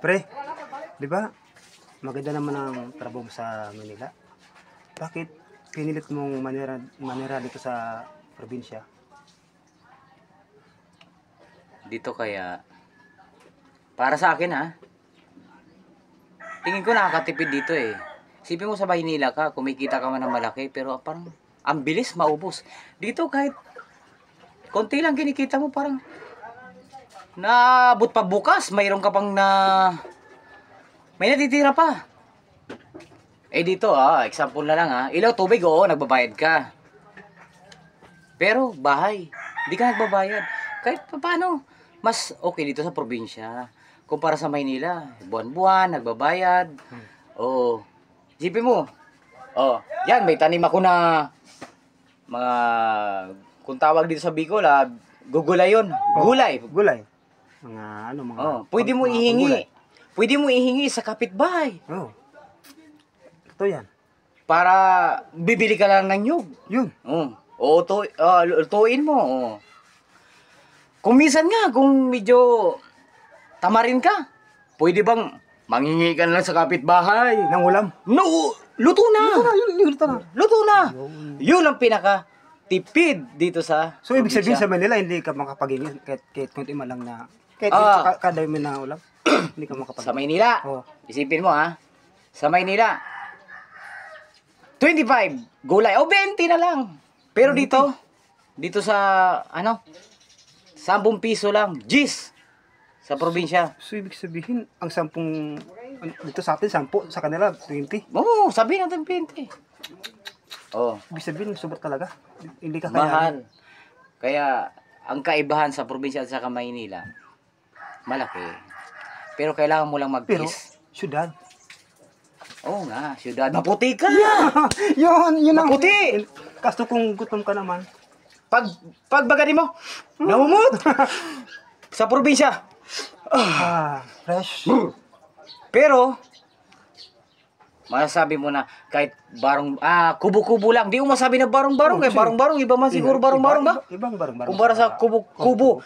Pre, di ba? Maganda naman ang trabaho mo sa Manila. Bakit pinilit mong manira dito sa probinsya? Dito kaya, para sa akin ha, tingin ko nakakatipid dito eh. Isipin mo sa Maynila ka, kumikita ka man ng malaki, pero parang ang bilis maubos. Dito kahit konti lang kinikita mo, parang naabot pa bukas, mayroon ka pang may natitira pa. Eh dito example na lang ilaw, tubig, oo, nagbabayad ka. Pero bahay, hindi ka nagbabayad. Kahit paano, mas okay dito sa probinsya. Kumpara sa Maynila, buwan-buwan, nagbabayad. Oo. Isipin mo, yan, may tanim ako na mga, kung tawag dito sa Bicol, gugulay yun. Gulay. Gulay. Mga Pwede mo ihingi. Pwede mo ihingi sa kapitbahay. Ito yan. Para bibili ka lang ng nyug. Yun. Lutuin mo. Kung minsan nga, kung medyo tamarin ka, pwede bang mangingi ka na lang sa kapitbahay? Ng ulam? No, luto na. Luto na. Yun ang pinaka-tipid dito sa So, ibig sabihin probinsya. sa Manila, hindi ka makapag-ingin kahit kunti man lang na, kahit kada mo na ulam, hindi ka makapag-ingin. Sa Maynila, isipin mo sa Maynila, 25 gulay, 20 na lang. Pero dito sa, 10 piso lang, Gis, sa probinsya. So, ibig sabihin, ang 10, dito sa atin, 10, sa kanila, 20. Oo, sabihin natin 20. Ibig sabihin, sobra talaga. Hindi ka Mahal. Kaya, ang kaibahan sa probinsya at sa Maynila, malaki. Pero kailangan mo lang Pero, mag-kiss. syudad. Oo nga, syudad. Maputi ka! yun ang... Maputi! Kasto kung gutom ka naman. Pag bagani mo, namumut! Sa probinsya. Fresh. Pero, masasabi mo na kahit kubo-kubo lang. Di mo masabi na barong-barong. Barong-barong, iba man siguro barong-barong ba? Ibang barong-barong. Kumpara sa kubo-kubo.